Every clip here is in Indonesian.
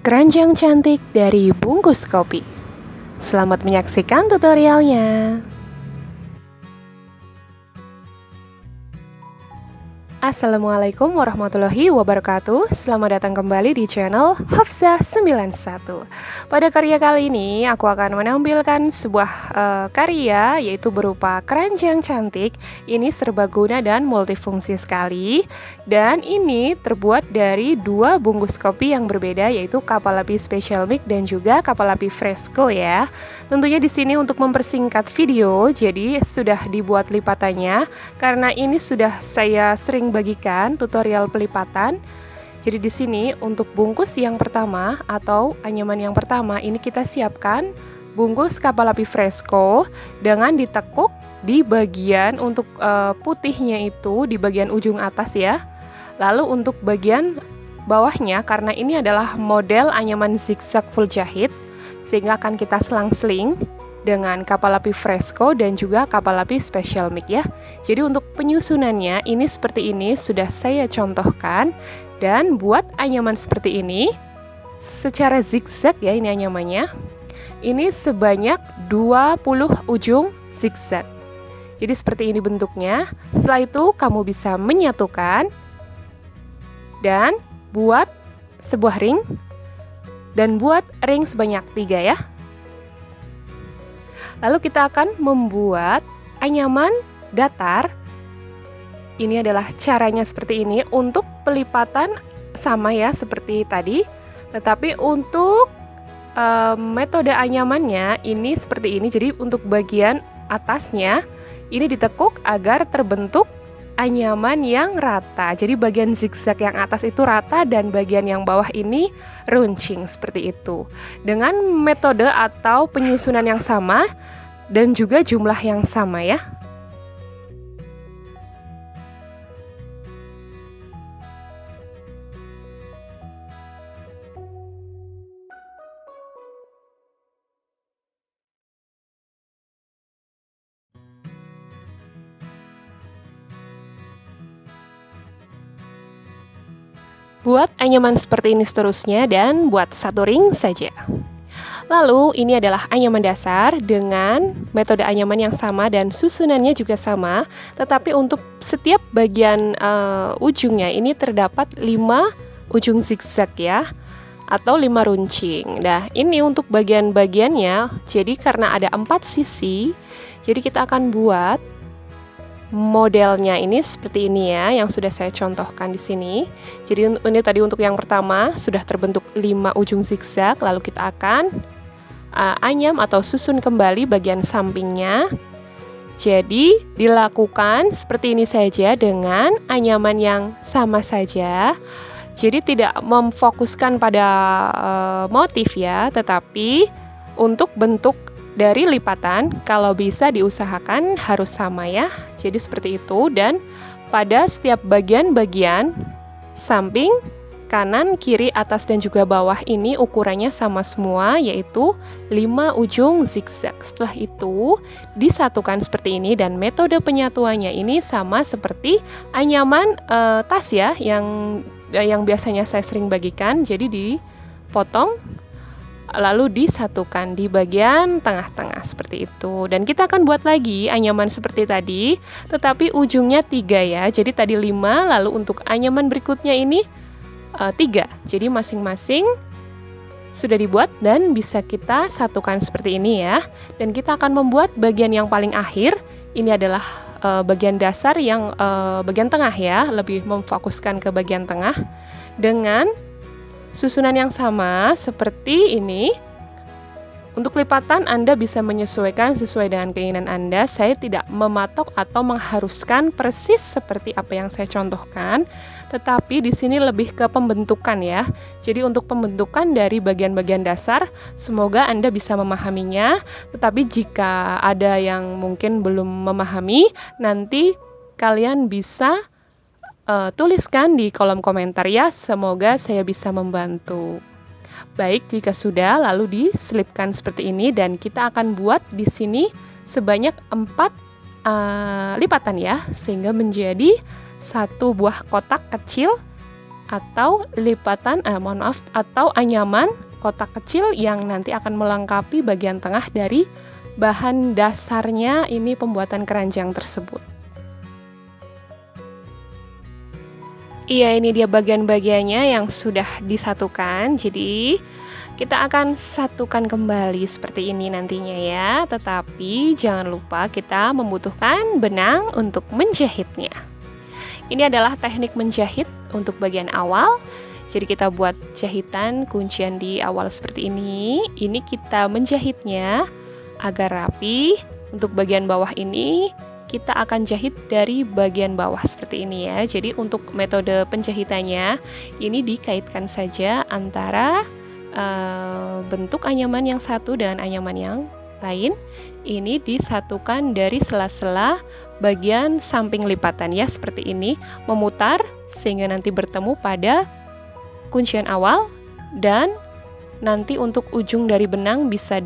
Keranjang cantik dari bungkus kopi. Selamat menyaksikan tutorialnya. Assalamualaikum warahmatullahi wabarakatuh. Selamat datang kembali di channel Hafsah 91. Pada karya kali ini aku akan menampilkan sebuah karya, yaitu berupa keranjang cantik. Ini serbaguna dan multifungsi sekali. Dan ini terbuat dari dua bungkus kopi yang berbeda, yaitu kapal api Special Mix dan juga kapal api Fresco ya. Tentunya di sini untuk mempersingkat video, jadi sudah dibuat lipatannya karena ini sudah saya sering bagikan tutorial pelipatan. Jadi di sini untuk bungkus yang pertama atau anyaman yang pertama ini kita siapkan bungkus kapal api Fresco dengan ditekuk di bagian untuk putihnya itu di bagian ujung atas ya. Lalu untuk bagian bawahnya, karena ini adalah model anyaman zigzag full jahit, sehingga akan kita selang-seling dengan kapal api Fresco dan juga kapal api Special Mix ya. Jadi untuk penyusunannya ini seperti ini sudah saya contohkan, dan buat anyaman seperti ini secara zigzag ya, ini anyamannya. Ini sebanyak 20 ujung zigzag. Jadi seperti ini bentuknya. Setelah itu kamu bisa menyatukan dan buat sebuah ring, dan buat ring sebanyak 3 ya. Lalu kita akan membuat anyaman datar. Ini adalah caranya seperti ini. Untuk pelipatan sama ya seperti tadi, tetapi untuk metode anyamannya ini seperti ini. Jadi untuk bagian atasnya ini ditekuk agar terbentuk anyaman yang rata. Jadi bagian zigzag yang atas itu rata dan bagian yang bawah ini runcing seperti itu. Dengan metode atau penyusunan yang sama dan juga jumlah yang sama ya. Buat anyaman seperti ini seterusnya dan buat satu ring saja. Lalu ini adalah anyaman dasar dengan metode anyaman yang sama dan susunannya juga sama, tetapi untuk setiap bagian ujungnya ini terdapat 5 ujung zigzag ya, atau 5 runcing. Nah ini untuk bagian-bagiannya, jadi karena ada 4 sisi, jadi kita akan buat modelnya ini seperti ini ya, yang sudah saya contohkan di sini. Jadi ini tadi untuk yang pertama sudah terbentuk 5 ujung zigzag, lalu kita akan anyam atau susun kembali bagian sampingnya. Jadi dilakukan seperti ini saja dengan anyaman yang sama saja. Jadi tidak memfokuskan pada motif ya, tetapi untuk bentuk dari lipatan kalau bisa diusahakan harus sama ya. Jadi seperti itu, dan pada setiap bagian-bagian samping, kanan, kiri, atas dan juga bawah ini ukurannya sama semua, yaitu 5 ujung zigzag. Setelah itu disatukan seperti ini, dan metode penyatuannya ini sama seperti anyaman tas ya, yang biasanya saya sering bagikan. Jadi dipotong lalu disatukan di bagian tengah-tengah seperti itu. Dan kita akan buat lagi anyaman seperti tadi, tetapi ujungnya 3 ya. Jadi tadi 5, lalu untuk anyaman berikutnya ini 3. Jadi masing-masing sudah dibuat dan bisa kita satukan seperti ini ya. Dan kita akan membuat bagian yang paling akhir. Ini adalah bagian dasar yang bagian tengah ya, lebih memfokuskan ke bagian tengah dengan susunan yang sama seperti ini. Untuk lipatan Anda bisa menyesuaikan sesuai dengan keinginan Anda. Saya tidak mematok atau mengharuskan persis seperti apa yang saya contohkan, tetapi di sini lebih ke pembentukan ya. Jadi untuk pembentukan dari bagian-bagian dasar, semoga Anda bisa memahaminya. Tetapi jika ada yang mungkin belum memahami, nanti kalian bisa tuliskan di kolom komentar ya, semoga saya bisa membantu. Baik, jika sudah lalu diselipkan seperti ini, dan kita akan buat di sini sebanyak 4 lipatan ya, sehingga menjadi satu buah kotak kecil atau atau anyaman kotak kecil yang nanti akan melengkapi bagian tengah dari bahan dasarnya ini pembuatan keranjang tersebut. Iya, ini dia bagian-bagiannya yang sudah disatukan. Jadi kita akan satukan kembali seperti ini nantinya ya. Tetapi jangan lupa kita membutuhkan benang untuk menjahitnya. Ini adalah teknik menjahit untuk bagian awal. Jadi kita buat jahitan kuncian di awal seperti ini. Ini kita menjahitnya agar rapi. Untuk bagian bawah ini kita akan jahit dari bagian bawah seperti ini ya. Jadi untuk metode penjahitannya ini dikaitkan saja antara bentuk anyaman yang satu dengan anyaman yang lain. Ini disatukan dari sela-sela bagian samping lipatan ya, seperti ini, memutar sehingga nanti bertemu pada kuncian awal, dan nanti untuk ujung dari benang bisa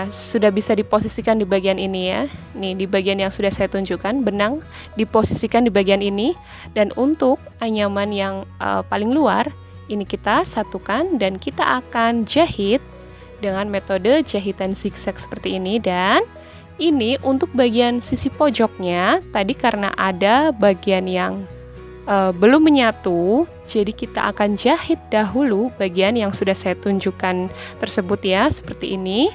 sudah bisa diposisikan di bagian ini ya. Nih di bagian yang sudah saya tunjukkan, benang diposisikan di bagian ini. Dan untuk anyaman yang paling luar, ini kita satukan dan kita akan jahit dengan metode jahitan zigzag seperti ini. Dan ini untuk bagian sisi pojoknya, tadi karena ada bagian yang belum menyatu, jadi kita akan jahit dahulu bagian yang sudah saya tunjukkan tersebut ya, seperti ini.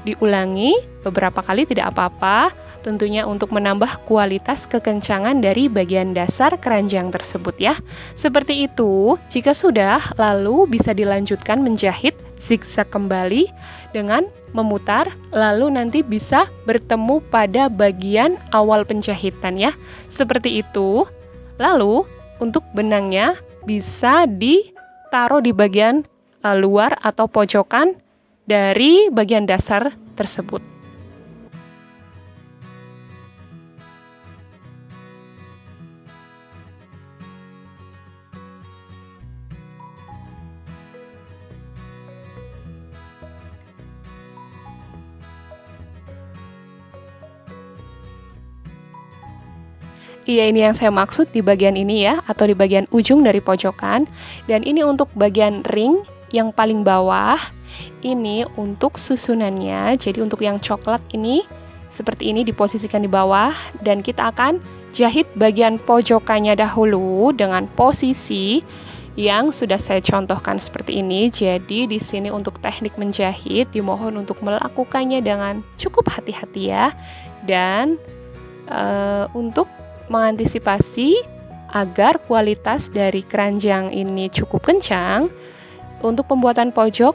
Diulangi beberapa kali tidak apa-apa, tentunya untuk menambah kualitas kekencangan dari bagian dasar keranjang tersebut ya. Seperti itu, jika sudah, lalu bisa dilanjutkan menjahit zigzag kembali dengan memutar, lalu nanti bisa bertemu pada bagian awal penjahitan ya. Seperti itu. Lalu untuk benangnya bisa ditaruh di bagian luar atau pojokan dari bagian dasar tersebut. Iya, ini yang saya maksud di bagian ini ya, atau di bagian ujung dari pojokan. Dan ini untuk bagian ring yang paling bawah. Ini untuk susunannya. Jadi untuk yang coklat ini seperti ini diposisikan di bawah, dan kita akan jahit bagian pojokannya dahulu dengan posisi yang sudah saya contohkan seperti ini. Jadi di sini untuk teknik menjahit dimohon untuk melakukannya dengan cukup hati-hati ya. Dan untuk mengantisipasi agar kualitas dari keranjang ini cukup kencang, untuk pembuatan pojok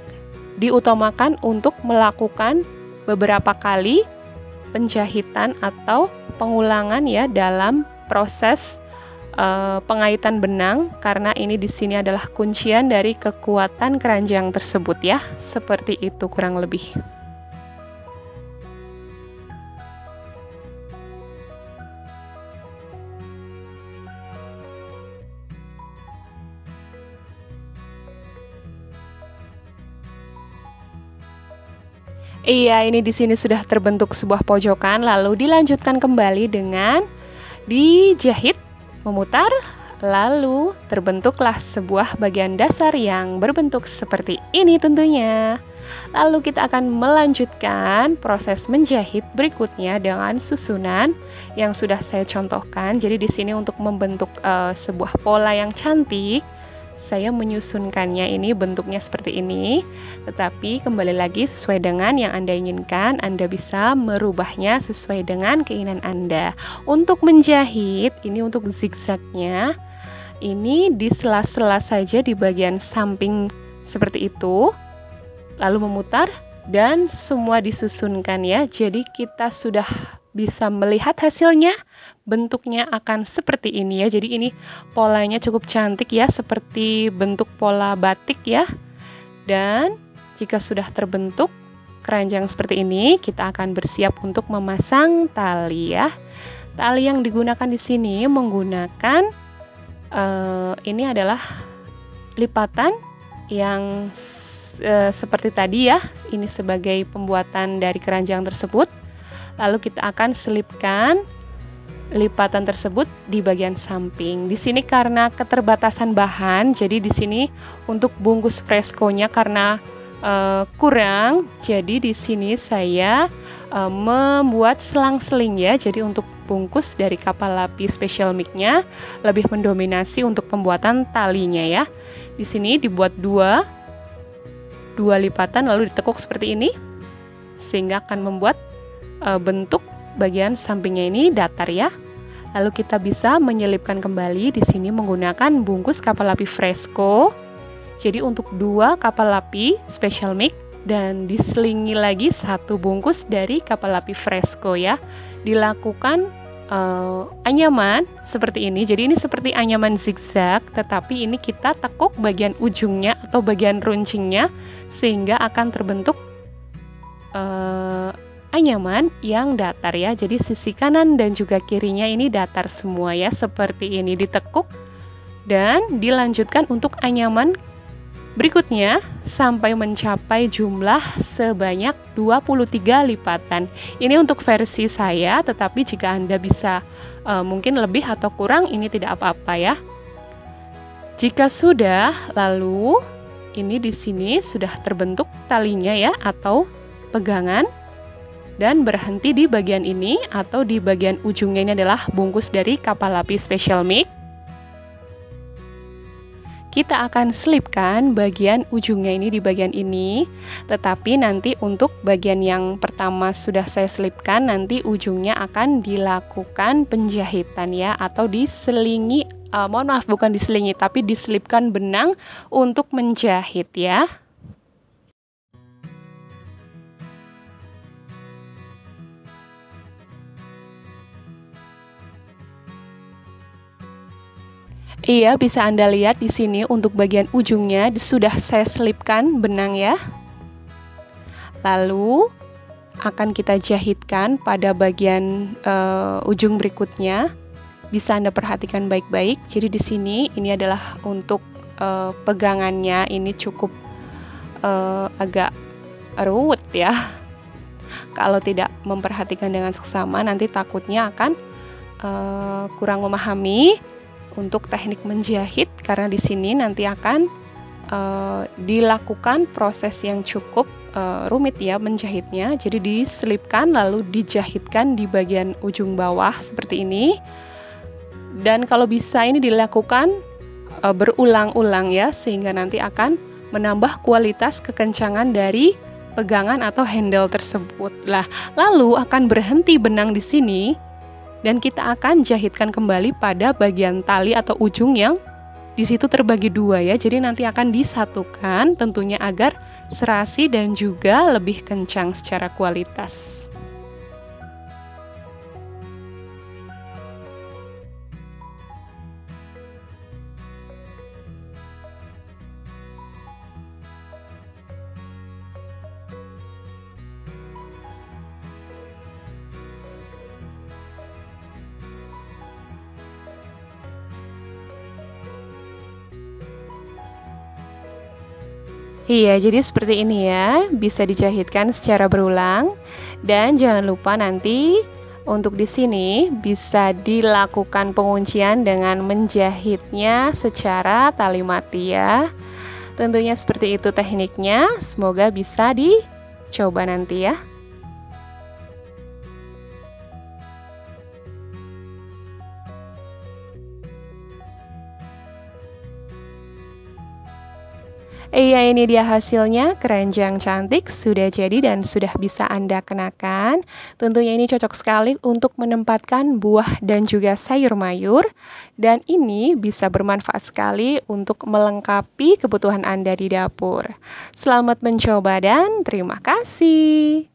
diutamakan untuk melakukan beberapa kali penjahitan atau pengulangan ya dalam proses pengaitan benang, karena ini di sini adalah kuncian dari kekuatan keranjang tersebut ya. Seperti itu kurang lebih. Iya, ini di sini sudah terbentuk sebuah pojokan, lalu dilanjutkan kembali dengan dijahit, memutar, lalu terbentuklah sebuah bagian dasar yang berbentuk seperti ini tentunya. Lalu kita akan melanjutkan proses menjahit berikutnya dengan susunan yang sudah saya contohkan. Jadi di sini untuk membentuk sebuah pola yang cantik, saya menyusunkannya ini bentuknya seperti ini. Tetapi kembali lagi sesuai dengan yang Anda inginkan, Anda bisa merubahnya sesuai dengan keinginan Anda. Untuk menjahit, ini untuk zigzagnya, ini di sela-sela saja di bagian samping seperti itu. Lalu memutar dan semua disusunkan ya. Jadi kita sudah bisa melihat hasilnya. Bentuknya akan seperti ini ya. Jadi ini polanya cukup cantik ya, seperti bentuk pola batik ya. Dan jika sudah terbentuk keranjang seperti ini, kita akan bersiap untuk memasang tali ya. Tali yang digunakan di sini menggunakan ini adalah lipatan yang seperti tadi ya. Ini sebagai pembuatan dari keranjang tersebut. Lalu kita akan selipkan lipatan tersebut di bagian samping. Di sini karena keterbatasan bahan, jadi di sini untuk bungkus freskonya karena kurang, jadi di sini saya membuat selang-seling ya. Jadi untuk bungkus dari kapal lapi special mix-nya lebih mendominasi untuk pembuatan talinya ya. Di sini dibuat dua lipatan lalu ditekuk seperti ini sehingga akan membuat bentuk bagian sampingnya ini datar ya. Lalu kita bisa menyelipkan kembali di sini menggunakan bungkus kapal lapi fresco. Jadi untuk 2 kapal lapi special mix dan diselingi lagi 1 bungkus dari kapal lapi fresco ya. Dilakukan anyaman seperti ini. Jadi ini seperti anyaman zigzag, tetapi ini kita tekuk bagian ujungnya atau bagian runcingnya sehingga akan terbentuk anyaman yang datar ya. Jadi sisi kanan dan juga kirinya ini datar semua ya, seperti ini ditekuk dan dilanjutkan untuk anyaman berikutnya sampai mencapai jumlah sebanyak 23 lipatan. Ini untuk versi saya, tetapi jika Anda bisa mungkin lebih atau kurang, ini tidak apa-apa ya. Jika sudah, lalu ini di sini sudah terbentuk talinya ya atau pegangan dan berhenti di bagian ini atau di bagian ujungnya ini adalah bungkus dari kapal lapi special mix. Kita akan selipkan bagian ujungnya ini di bagian ini, tetapi nanti untuk bagian yang pertama sudah saya selipkan, nanti ujungnya akan dilakukan penjahitan ya, atau diselingi, mohon maaf bukan diselingi, tapi diselipkan benang untuk menjahit ya. Iya, bisa Anda lihat di sini untuk bagian ujungnya sudah saya selipkan benang ya. Lalu akan kita jahitkan pada bagian ujung berikutnya. Bisa Anda perhatikan baik-baik. Jadi di sini ini adalah untuk pegangannya, ini cukup agak ruwet ya. Kalau tidak memperhatikan dengan seksama, nanti takutnya akan kurang memahami untuk teknik menjahit, karena di sini nanti akan dilakukan proses yang cukup rumit ya menjahitnya. Jadi diselipkan lalu dijahitkan di bagian ujung bawah seperti ini. Dan kalau bisa ini dilakukan berulang-ulang ya, sehingga nanti akan menambah kualitas kekencangan dari pegangan atau handle tersebut. Lalu akan berhenti benang di sini. Dan kita akan jahitkan kembali pada bagian tali atau ujung yang di situ terbagi dua ya. Jadi nanti akan disatukan tentunya agar serasi dan juga lebih kencang secara kualitas. Iya, jadi seperti ini ya, bisa dijahitkan secara berulang. Dan jangan lupa nanti untuk di sini bisa dilakukan penguncian dengan menjahitnya secara tali mati ya. Tentunya seperti itu tekniknya, semoga bisa dicoba nanti ya. Iya, ini dia hasilnya, keranjang cantik sudah jadi dan sudah bisa Anda kenakan. Tentunya ini cocok sekali untuk menempatkan buah dan juga sayur mayur. Dan ini bisa bermanfaat sekali untuk melengkapi kebutuhan Anda di dapur. Selamat mencoba dan terima kasih.